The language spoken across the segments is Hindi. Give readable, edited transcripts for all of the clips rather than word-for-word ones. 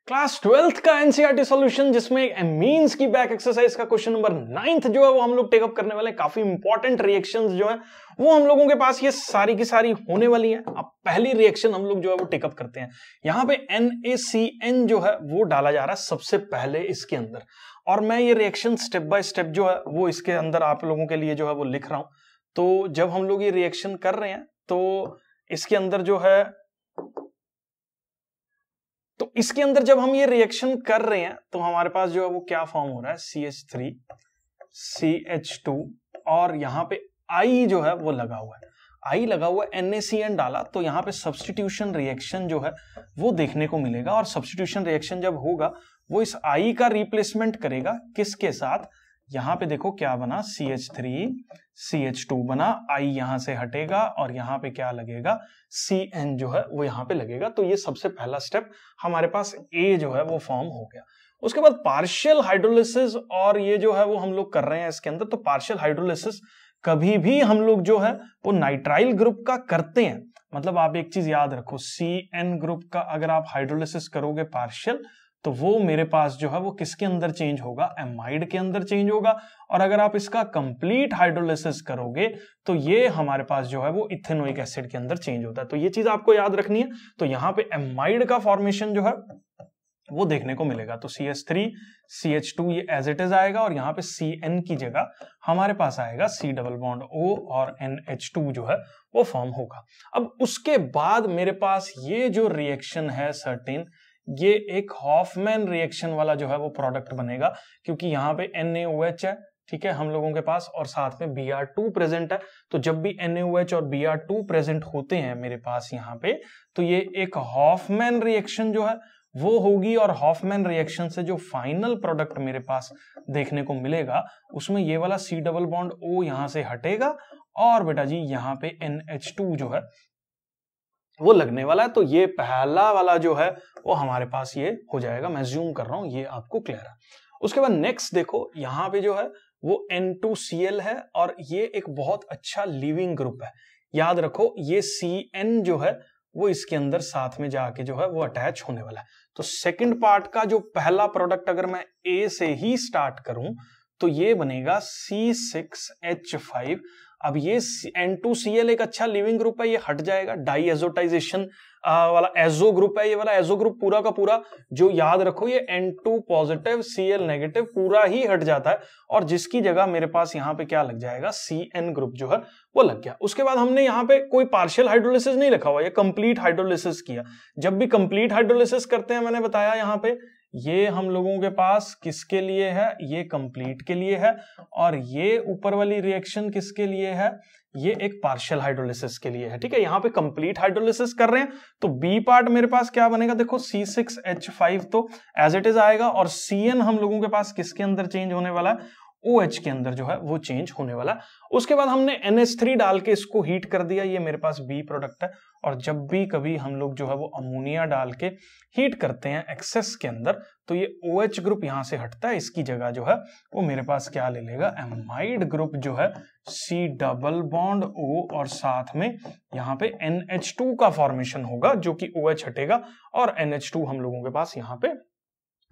क्लास 12th का एनसीईआरटी सॉल्यूशन जिसमें एमीन्स की बैक एक्सरसाइज का क्वेश्चन नंबर 9th जो है वो हम लोग टेकअप करने वाले। काफी इंपॉर्टेंट रिएक्शंस जो है वो हम लोगों के पास ये सारी की सारी होने वाली है। अब पहली रिएक्शन हम लोग जो है वो टेकअप करते हैं। यहाँ पे NaCN जो है वो डाला जा रहा है सबसे पहले इसके अंदर, और मैं ये रिएक्शन स्टेप बाय स्टेप जो है वो इसके अंदर आप लोगों के लिए जो है वो लिख रहा हूं। तो जब हम लोग ये रिएक्शन कर रहे हैं तो इसके अंदर जो है इसके अंदर जब हम ये रिएक्शन कर रहे हैं तो हमारे पास जो है वो क्या फॉर्म हो रहा है, CH3 CH2 और यहां पे I जो है वो लगा हुआ है, I लगा हुआ है, NaCN डाला तो यहां पे सब्स्टिट्यूशन रिएक्शन जो है वो देखने को मिलेगा। और सब्स्टिट्यूशन रिएक्शन जब होगा वो इस I का रिप्लेसमेंट करेगा किसके साथ, यहां पे देखो क्या बना, CH3 CH2 बना, I यहां से हटेगा और यहां पे क्या लगेगा, CN जो है वो यहां पे लगेगा। तो ये सबसे पहला स्टेप हमारे पास A जो है वो फॉर्म हो गया। उसके बाद पार्शियल हाइड्रोलिसिस, और ये जो है वो हम लोग कर रहे हैं इसके अंदर। तो पार्शियल हाइड्रोलिसिस कभी भी हम लोग जो है वो नाइट्राइल ग्रुप का करते हैं। मतलब आप एक चीज याद रखो, CN ग्रुप का अगर आप हाइड्रोलिसिस करोगे पार्शियल तो वो मेरे पास जो है वो किसके अंदर चेंज होगा, एमाइड के अंदर चेंज होगा। और अगर आप इसका कंप्लीट हाइड्रोलिसिस करोगे तो ये हमारे पास जो है वो इथेनोइक एसिड के अंदर चेंज होता है। तो ये चीज आपको याद रखनी है। तो यहां पे एमाइड का फॉर्मेशन जो है वो देखने को मिलेगा। तो CH3 CH2 ये एज इट इज आएगा और यहाँ पे CN की जगह हमारे पास आएगा C डबल बॉन्ड O और NH2 जो है वो फॉर्म होगा। अब उसके बाद मेरे पास ये जो रिएक्शन है सर्टेन, ये एक हॉफमैन रिएक्शन वाला जो है वो प्रोडक्ट बनेगा, क्योंकि यहाँ पे NaOH है, ठीक है, हम लोगों के पास, और साथ में Br2 प्रेजेंट है। तो जब भी NaOH और Br2 प्रेजेंट होते हैं मेरे पास यहाँ पे, तो ये एक हॉफमैन रिएक्शन जो है वो होगी। और हॉफमैन रिएक्शन से जो फाइनल प्रोडक्ट मेरे पास देखने को मिलेगा उसमें ये वाला C डबल बॉन्ड O यहां से हटेगा और बेटा जी यहाँ पे NH2 जो है वो लगने वाला है। तो ये पहला वाला जो है वो हमारे पास ये हो जाएगा। मैं जूम कर रहा हूं, ये आपको क्लियर है। उसके बाद नेक्स्ट देखो, यहाँ पे जो है वो N2Cl है और ये एक बहुत अच्छा लीविंग ग्रुप है। याद रखो ये CN जो है वो इसके अंदर साथ में जाके जो है वो अटैच होने वाला है। तो सेकंड पार्ट का जो पहला प्रोडक्ट अगर मैं A से ही स्टार्ट करूं तो ये बनेगा C6H5। अब ये N2Cl एक अच्छा लिविंग ग्रुप है, ये हट जाएगा। डाई एजोटाइजेशन वाला एजो ग्रुप है, ये वाला एजो ग्रुप पूरा का पूरा जो याद रखो ये N2 पॉजिटिव Cl नेगेटिव पूरा ही हट जाता है, और जिसकी जगह मेरे पास यहाँ पे क्या लग जाएगा, CN ग्रुप जो है वो लग गया। उसके बाद हमने यहाँ पे कोई पार्शियल हाइड्रोलिसिस नहीं लिखा हुआ, ये कंप्लीट हाइड्रोलिसिस किया। जब भी कंप्लीट हाइड्रोलिसिस करते हैं, मैंने बताया यहाँ पे ये हम लोगों के पास किसके लिए है, ये कंप्लीट के लिए है, और ये ऊपर वाली रिएक्शन किसके लिए है, ये एक पार्शियल हाइड्रोलिसिस के लिए है। ठीक है, यहाँ पे कंप्लीट हाइड्रोलिसिस कर रहे हैं तो बी पार्ट मेरे पास क्या बनेगा, देखो C6H5 तो एज इट इज आएगा, और CN हम लोगों के पास किसके अंदर चेंज होने वाला है, OH के अंदर जो है वो चेंज होने वाला। उसके बाद हमने NH3 डाल के इसको हीट कर दिया, ये मेरे पास B प्रोडक्ट है। और जब भी कभी हम लोग जो है वो अमोनिया डाल के हीट करते हैं एक्सेस के अंदर तो ये OH ग्रुप यहां से हटता है, इसकी जगह जो है वो मेरे पास क्या ले लेगा, एमाइड ग्रुप जो है C डबल बॉन्ड O, और साथ में यहाँ पे NH2 का फॉर्मेशन होगा जो कि OH हटेगा और NH2 हम लोगों के पास यहाँ पे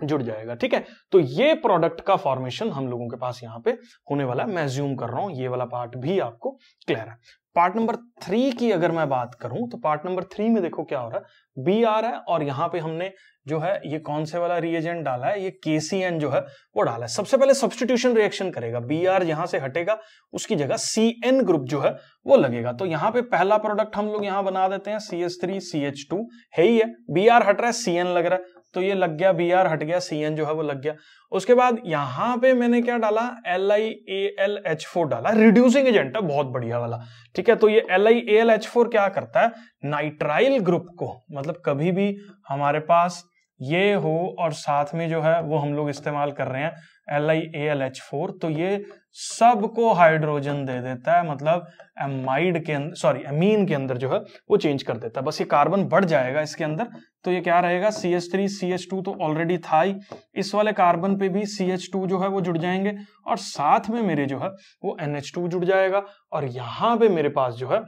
जुड़ जाएगा। ठीक है, तो ये प्रोडक्ट का फॉर्मेशन हम लोगों के पास यहाँ पे होने वाला है। मैं ज्यूम कर रहा हूं, ये वाला पार्ट भी आपको क्लियर है। पार्ट नंबर 3 की अगर मैं बात करूं तो पार्ट नंबर 3 में देखो क्या हो रहा है, Br है और यहाँ पे हमने जो है ये कौन से वाला रिएजेंट डाला है, ये KCN जो है वो डाला है। सबसे पहले सब्स्टिट्यूशन रिएक्शन करेगा, Br यहां से हटेगा, उसकी जगह CN ग्रुप जो है वो लगेगा। तो यहाँ पे पहला प्रोडक्ट हम लोग यहाँ बना देते हैं, CH3 CH2 है ही है, Br हट रहा है, CN लग रहा है, तो ये लग गया, Br हट गया, CN जो है वो लग गया। उसके बाद यहां पे मैंने क्या डाला, LiAlH4 डाला, रिड्यूसिंग एजेंट है बहुत बढ़िया वाला। ठीक है, तो ये LiAlH4 क्या करता है, नाइट्राइल ग्रुप को, मतलब कभी भी हमारे पास ये हो और साथ में जो है वो हम लोग इस्तेमाल कर रहे हैं LiAlH4, तो ये सबको हाइड्रोजन दे देता है, मतलब एमाइड के अंदर, सॉरी एमीन के अंदर जो है वो चेंज कर देता है। बस ये कार्बन बढ़ जाएगा इसके अंदर, तो ये क्या रहेगा, CH3 CH2 तो ऑलरेडी था ही, इस वाले कार्बन पे भी CH2 जो है वो जुड़ जाएंगे, और साथ में मेरे जो है वो NH2 जुड़ जाएगा, और यहां पे मेरे पास जो है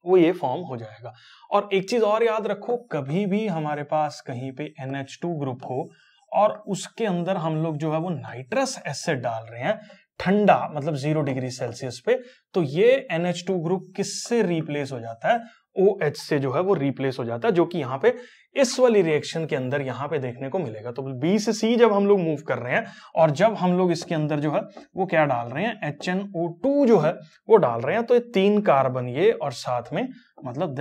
वो ये फॉर्म हो जाएगा। और एक चीज और याद रखो, कभी भी हमारे पास कहीं पे NH2 ग्रुप हो और उसके अंदर हम लोग जो है वो नाइट्रस एसिड डाल रहे हैं ठंडा, मतलब 0 डिग्री सेल्सियस पे, तो ये NH2 ग्रुप किससे रिप्लेस हो जाता है? OH से जो है वो रिप्लेस हो जाता है, जो कि यहाँ पे इस वाली रिएक्शन के अंदर यहाँ पे देखने को मिलेगा। तो B से C जब हम लोग मूव कर रहे हैं और जब हम लोग इसके अंदर जो है वो क्या डाल रहे हैं, HNO2 जो है वो डाल रहे हैं, तो ये 3 कार्बन ये और साथ में मतलब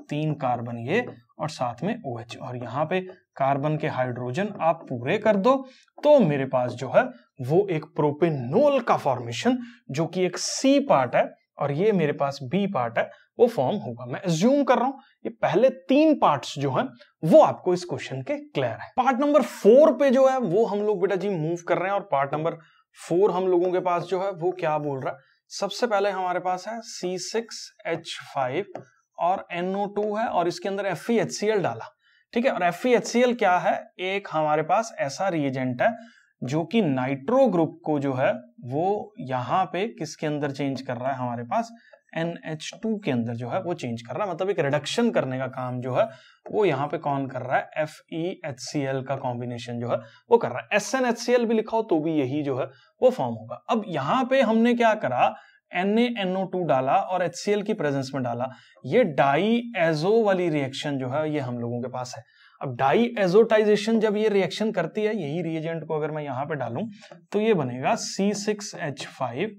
3 कार्बन ये और साथ में OH, और यहाँ पे कार्बन के हाइड्रोजन आप पूरे कर दो तो मेरे पास जो है वो एक प्रोपेनोल का फॉर्मेशन, जो कि एक C पार्ट है और ये मेरे पास B पार्ट है, वो फॉर्म होगा। मैं अज्यूम कर रहा हूं ये पहले 3 पार्ट्स जो हैं वो आपको इस क्वेश्चन के क्लियर है। पार्ट नंबर 4 पे जो है वो हम लोग बेटा जी मूव कर रहे हैं, और पार्ट नंबर 4 हम लोगों के पास जो है वो क्या बोल रहा है, सबसे पहले हमारे पास है C6H5 और NO2 है और इसके अंदर FeHCl डाला, ठीक है। और FeHCl क्या है, एक हमारे पास ऐसा रिएजेंट है जो कि नाइट्रो ग्रुप को जो है वो यहां पे किसके अंदर चेंज कर रहा है, हमारे पास NH2 के अंदर जो है वो चेंज कर रहा है, मतलब एक रिडक्शन करने का काम जो है वो यहाँ पे कौन कर रहा है, FeHCl का कॉम्बिनेशन जो है वो कर रहा है। SnHCl भी लिखा हो तो भी यही जो है वो फॉर्म होगा। अब यहाँ पे हमने क्या करा, NaNO2 डाला और HCl की प्रेजेंस में डाला, ये डाई एजो वाली रिएक्शन जो है ये हम लोगों के पास है। अब डाई एजोटाइजेशन जब ये रिएक्शन करती है, यही रिएजेंट को अगर मैं यहां पे डालूं तो ये बनेगा C6H5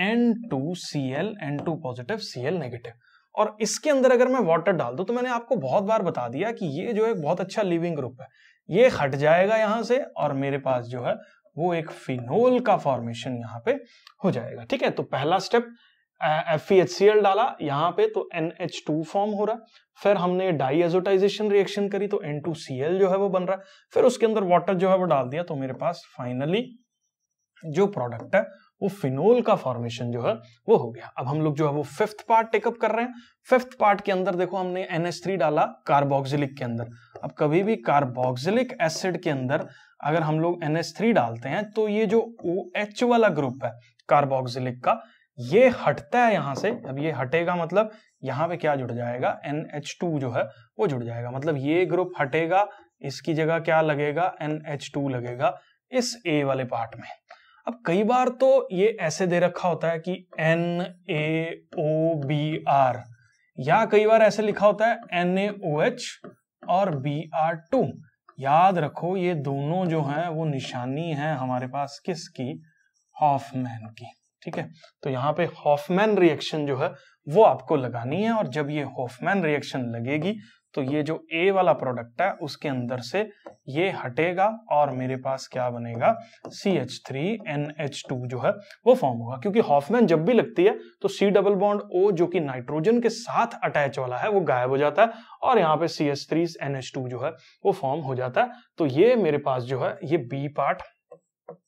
N2Cl, N2 positive Cl negative. और इसके अंदर अगर मैं वाटर डाल दूं तो मैंने आपको बहुत बार बता दिया कि ये जो एक बहुत अच्छा लिविंग ग्रुप है, ये हट जाएगा यहां से और मेरे पास जो है वो एक फिनोल का फॉर्मेशन यहाँ पे हो जाएगा, ठीक है। तो पहला स्टेप FeHCl डाला यहाँ पे तो NH2 फॉर्म हो रहा है, फिर हमने डाई एजोटाइजेशन रिएक्शन करी तो N2Cl जो है वो बन रहा है, फिर उसके अंदर वाटर जो है वो डाल दिया तो मेरे पास फाइनली जो प्रोडक्ट है वो फिनोल का फॉर्मेशन जो है वो हो गया। अब हम लोग जो है वो 5th पार्ट टेकअप कर रहे हैं। 5th पार्ट के अंदर देखो हमने NH3 डाला कार्बोक्सिलिक के अंदर। अब कभी भी कार्बोक्सिलिक एसिड के अंदर अगर हम लोग NH3 डालते हैं तो ये जो OH वाला ग्रुप है कार्बोक्सिलिक का, ये हटता है यहां से। अब ये हटेगा मतलब यहां पे क्या जुड़ जाएगा, NH2 जो है वो जुड़ जाएगा, मतलब ये ग्रुप हटेगा, इसकी जगह क्या लगेगा, NH2 लगेगा इस A वाले पार्ट में। अब कई बार तो ये ऐसे दे रखा होता है कि NaOBr, या कई बार ऐसे लिखा होता है NaOH और Br2। याद रखो ये दोनों जो हैं वो निशानी है हमारे पास किसकी, हॉफमैन की, ठीक है। तो यहाँ पे हॉफमैन रिएक्शन जो है वो आपको लगानी है, और जब ये हॉफमैन रिएक्शन लगेगी तो ये जो A वाला प्रोडक्ट है उसके अंदर से ये हटेगा और मेरे पास क्या बनेगा, CH3NH2 जो है वो फॉर्म होगा। क्योंकि हॉफमैन जब भी लगती है तो C डबल बॉन्ड O जो कि नाइट्रोजन के साथ अटैच वाला है वो गायब हो जाता है और यहाँ पे CH3NH2 जो है वो फॉर्म हो जाता है। तो ये मेरे पास जो है ये B पार्ट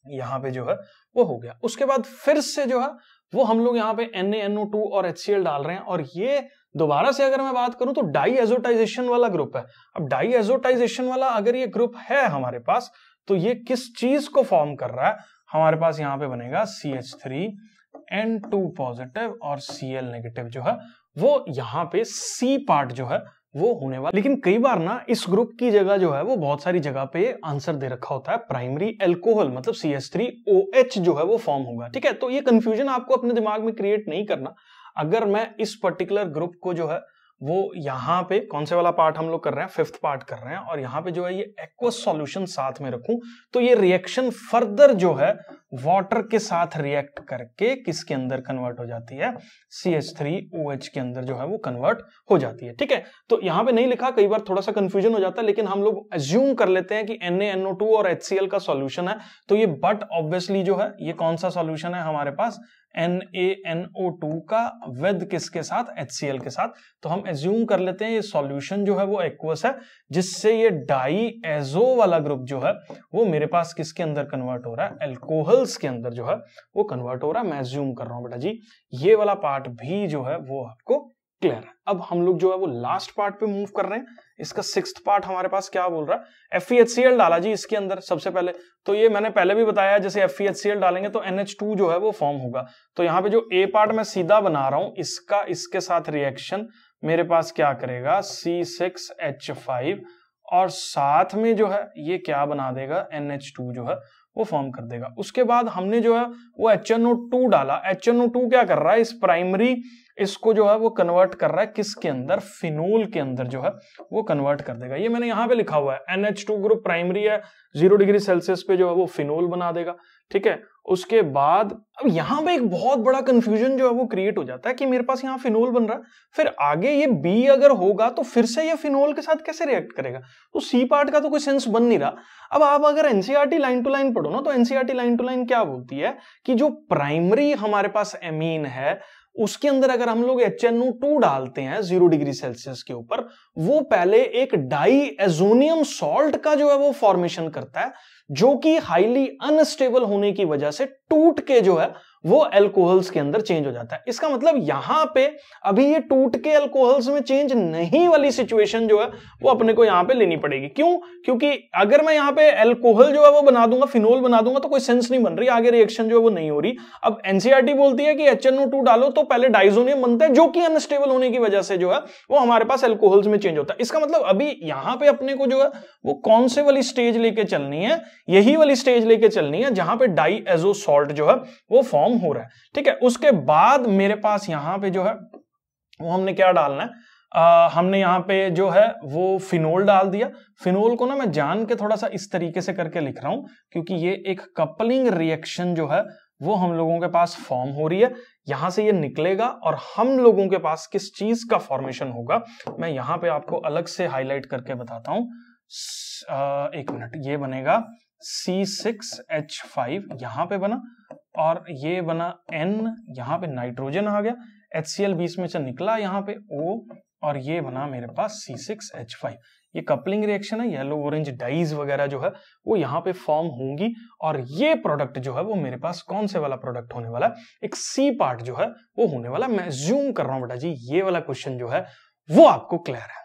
यहाँ पे जो है वो हो गया। उसके बाद फिर से जो है वो हम लोग यहाँ पे NaNO2 और HCl डाल रहे हैं, और ये दोबारा से अगर मैं बात करूं तो डाई एजोटाइजेशन वाला ग्रुप है। अब डाई एजोटाइजेशन वाला अगर ये ग्रुप है हमारे पास तो ये किस चीज को फॉर्म कर रहा है, हमारे पास यहाँ पे बनेगा CH3N2 पॉजिटिव और Cl नेगेटिव जो है वो यहाँ पे C पार्ट जो है वो होने वाला। लेकिन कई बार ना इस ग्रुप की जगह जो है वो बहुत सारी जगह पे आंसर दे रखा होता है प्राइमरी एल्कोहल, मतलब CH3OH जो है वो फॉर्म होगा, ठीक है। तो ये कंफ्यूजन आपको अपने दिमाग में क्रिएट नहीं करना। अगर मैं इस पर्टिकुलर ग्रुप को जो है वो यहाँ पे कौन से वाला पार्ट हम लोग कर रहे हैं, 5th पार्ट कर रहे हैं, और यहाँ पे जो है ये एक्वस सॉल्यूशन साथ में रखूं तो ये रिएक्शन फर्दर जो है वाटर के साथ रिएक्ट करके किसके अंदर कन्वर्ट हो जाती है, CH3OH के अंदर जो है वो कन्वर्ट हो जाती है, ठीक है। तो यहाँ पे नहीं लिखा, कई बार थोड़ा सा कंफ्यूजन हो जाता है, लेकिन हम लोग अज्यूम कर लेते हैं कि NaNO2 और HCl का सॉल्यूशन है तो ये, बट ऑब्वियसली जो है ये कौन सा सॉल्यूशन है हमारे पास, NaNO2 का विद किसके साथ, HCl के साथ। तो हम एज्यूम कर लेते हैं ये सॉल्यूशन जो है वो एक्वस है, जिससे ये डाई एजो वाला ग्रुप जो है वो मेरे पास किसके अंदर कन्वर्ट हो रहा है, एल्कोहल्स के अंदर जो है वो कन्वर्ट हो रहा है। मैं एज्यूम कर रहा हूं बेटा जी ये वाला पार्ट भी जो है वो आपको क्लियर है। अब हम लोग जो है वो लास्ट पार्ट पे मूव कर रहे हैं। इसका 6th पार्ट हमारे पास क्या बोल रहा है, FeHCl डाला जी इसके अंदर सबसे पहले। तो ये मैंने पहले भी बताया, जैसे FeHCl डालेंगे तो NH2 जो है वो फॉर्म होगा। तो यहाँ पे जो A पार्ट मैं सीधा बना रहा हूं, इसका इसके साथ रिएक्शन मेरे पास क्या करेगा, C6H5, और साथ में जो है ये क्या बना देगा, NH2 जो है वो फॉर्म कर देगा। उसके बाद हमने जो है वो HNO2 डाला। HNO2 क्या कर रहा है, इस प्राइमरी इसको जो है वो कन्वर्ट कर रहा है किसके अंदर, फिनोल के अंदर जो है वो कन्वर्ट कर देगा। ये मैंने यहाँ पे लिखा हुआ है, NH2 ग्रुप प्राइमरी है, 0 डिग्री सेल्सियस पे जो है वो फिनोल बना देगा। ठीक है, उसके बाद अब यहाँ पे एक बहुत बड़ा कंफ्यूजन जो है वो क्रिएट हो जाता है कि मेरे पास यहाँ फिनोल बन रहा है, फिर आगे ये बी अगर होगा तो फिर से ये फिनोल के साथ कैसे रिएक्ट करेगा, तो सी पार्ट का तो कोई सेंस बन नहीं रहा। अब आप अगर एनसीईआरटी लाइन टू लाइन पढ़ो ना, तो एनसीईआरटी लाइन टू लाइन क्या बोलती है कि जो प्राइमरी हमारे पास एमीन है उसके अंदर अगर हम लोग HNO2 डालते हैं 0 डिग्री सेल्सियस के ऊपर, वो पहले एक डाई एजोनियम सॉल्ट का जो है वो फॉर्मेशन करता है, जो कि हाईली अनस्टेबल होने की वजह से टूट के जो है वो अल्कोहल्स के अंदर चेंज हो जाता है। इसका मतलब यहां पे अभी ये टूट के अल्कोहल्स में चेंज नहीं वाली सिचुएशन जो है वो अपने को यहां पे लेनी पड़ेगी। क्यों? क्योंकि अगर मैं यहां पे अल्कोहल जो है वो बना दूंगा, फिनोल बना दूंगा, तो कोई सेंस नहीं बन रही, आगे रिएक्शन जो है वो नहीं हो रही। अब एनसीईआरटी बोलती है कि HNO2 डालो तो पहले डाइजोनियम बनता है, जो कि अनस्टेबल होने की वजह से जो है वो हमारे पास अल्कोहल्स में चेंज होता है। इसका मतलब अभी यहां पे अपने को जो है वो कौन से वाली स्टेज लेके चलनी है, यही वाली स्टेज लेके चलनी है जहां पे डाई एजो सॉल्ट जो है वो फॉर्म हो रहा है। ठीक है, उसके बाद मेरे पास यहां पे जो है वो हमने क्या डालना है, हमने यहां पे जो है वो फिनोल डाल दिया। फिनोल को ना मैं जान के थोड़ा सा इस तरीके से करके लिख रहा हूं, क्योंकि ये एक कपलिंग रिएक्शन जो है वो हम लोगों के पास फॉर्म हो रही है। यहां से ये निकलेगा और हम लोगों के पास किस चीज का फॉर्मेशन होगा मैं यहां पे आपको अलग से हाईलाइट करके बताता हूं। एक मिनट, ये बनेगा C6H5 यहां पे बना, और ये बना N, यहां पे नाइट्रोजन आ गया, HCl बीच में से निकला यहां पे O, और ये बना मेरे पास C6H5। ये कपलिंग रिएक्शन है, येलो ऑरेंज डाइज वगैरह जो है वो यहाँ पे फॉर्म होंगी, और ये प्रोडक्ट जो है वो मेरे पास कौन से वाला प्रोडक्ट होने वाला है, एक सी पार्ट जो है वो होने वाला। मैं ज्यूम कर रहा हूं बेटा जी, ये वाला क्वेश्चन जो है वो आपको क्लियर है।